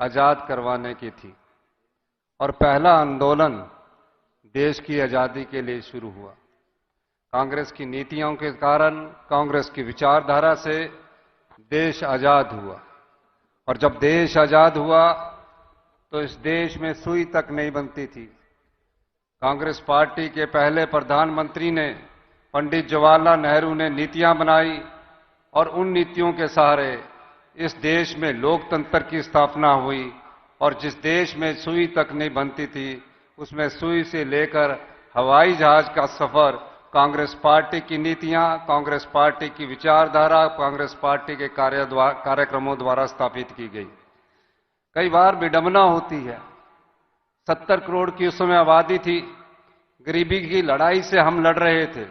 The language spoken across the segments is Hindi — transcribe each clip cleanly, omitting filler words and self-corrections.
आजाद करवाने की थी और पहला आंदोलन देश की आजादी के लिए शुरू हुआ। कांग्रेस की नीतियों के कारण, कांग्रेस की विचारधारा से देश आजाद हुआ। और जब देश आजाद हुआ तो इस देश में सुई तक नहीं बनती थी। कांग्रेस पार्टी के पहले प्रधानमंत्री ने, पंडित जवाहरलाल नेहरू ने नीतियां बनाई और उन नीतियों के सहारे इस देश में लोकतंत्र की स्थापना हुई। और जिस देश में सुई तक नहीं बनती थी उसमें सुई से लेकर हवाई जहाज का सफर कांग्रेस पार्टी की नीतियां, कांग्रेस पार्टी की विचारधारा, कांग्रेस पार्टी के कार्यक्रमों द्वारा स्थापित की गई। कई बार विडंबना होती है। 70 करोड़ की उस समय आबादी थी। गरीबी की लड़ाई से हम लड़ रहे थे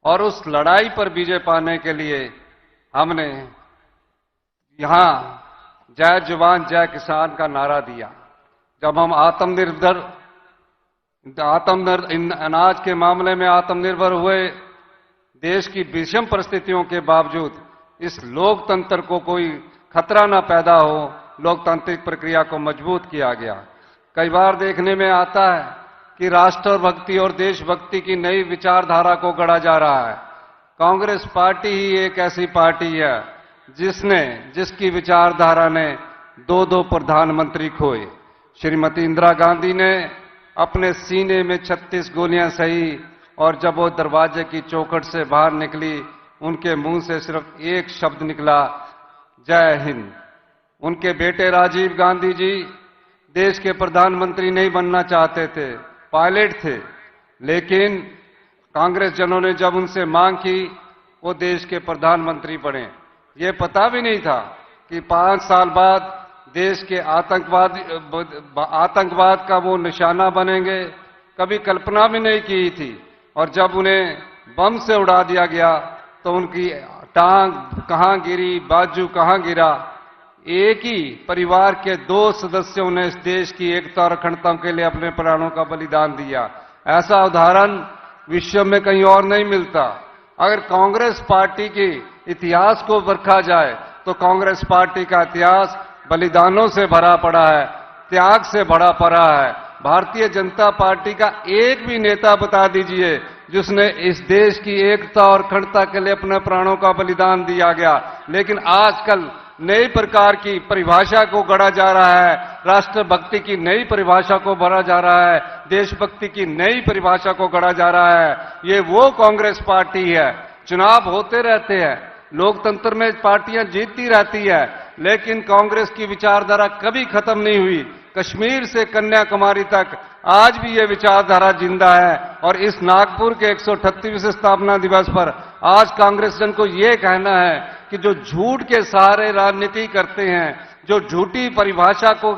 और उस लड़ाई पर विजय पाने के लिए हमने यहां जय जवान जय किसान का नारा दिया। जब हम आत्मनिर्भर अनाज के मामले में आत्मनिर्भर हुए, देश की विषम परिस्थितियों के बावजूद इस लोकतंत्र को कोई खतरा न पैदा हो, लोकतांत्रिक प्रक्रिया को मजबूत किया गया। कई बार देखने में आता है कि राष्ट्रभक्ति और देशभक्ति की नई विचारधारा को गढ़ा जा रहा है। कांग्रेस पार्टी ही एक ऐसी पार्टी है जिसकी विचारधारा ने दो प्रधानमंत्री खोए। श्रीमती इंदिरा गांधी ने अपने सीने में 36 गोलियां सही और जब वो दरवाजे की चौखट से बाहर निकली, उनके मुंह से सिर्फ एक शब्द निकला, जय हिंद। उनके बेटे राजीव गांधी जी देश के प्रधानमंत्री नहीं बनना चाहते थे, पायलट थे, लेकिन कांग्रेस जनों ने जब उनसे मांग की वो देश के प्रधानमंत्री बने। ये पता भी नहीं था कि 5 साल बाद देश के आतंकवाद का वो निशाना बनेंगे। कभी कल्पना भी नहीं की थी। और जब उन्हें बम से उड़ा दिया गया तो उनकी टांग कहां गिरी, बाजू कहां गिरा। एक ही परिवार के 2 सदस्यों ने इस देश की एकता और अखंडता के लिए अपने प्राणों का बलिदान दिया। ऐसा उदाहरण विश्व में कहीं और नहीं मिलता। अगर कांग्रेस पार्टी के इतिहास को परखा जाए तो कांग्रेस पार्टी का इतिहास बलिदानों से भरा पड़ा है, त्याग से भरा पड़ा है। भारतीय जनता पार्टी का एक भी नेता बता दीजिए जिसने इस देश की एकता और अखंडता के लिए अपने प्राणों का बलिदान दिया गया। लेकिन आजकल नई प्रकार की परिभाषा को गढ़ा जा रहा है, राष्ट्रभक्ति की नई परिभाषा को भरा जा रहा है, देशभक्ति की नई परिभाषा को गढ़ा जा रहा है। ये वो कांग्रेस पार्टी है। चुनाव होते रहते हैं, लोकतंत्र में पार्टियां जीतती रहती है, लेकिन कांग्रेस की विचारधारा कभी खत्म नहीं हुई। कश्मीर से कन्याकुमारी तक आज भी ये विचारधारा जिंदा है। और इस नागपुर के 138वें स्थापना दिवस पर आज कांग्रेस जन को ये कहना है कि जो झूठ के सहारे राजनीति करते हैं, जो झूठी परिभाषा को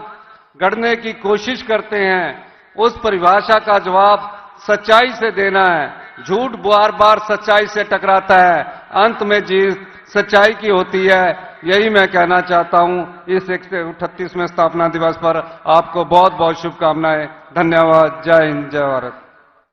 गढ़ने की कोशिश करते हैं, उस परिभाषा का जवाब सच्चाई से देना है। झूठ बार बार सच्चाई से टकराता है, अंत में जीत सच्चाई की होती है। यही मैं कहना चाहता हूं। इस 138वें स्थापना दिवस पर आपको बहुत बहुत शुभकामनाएं। धन्यवाद। जय हिंद, जय भारत।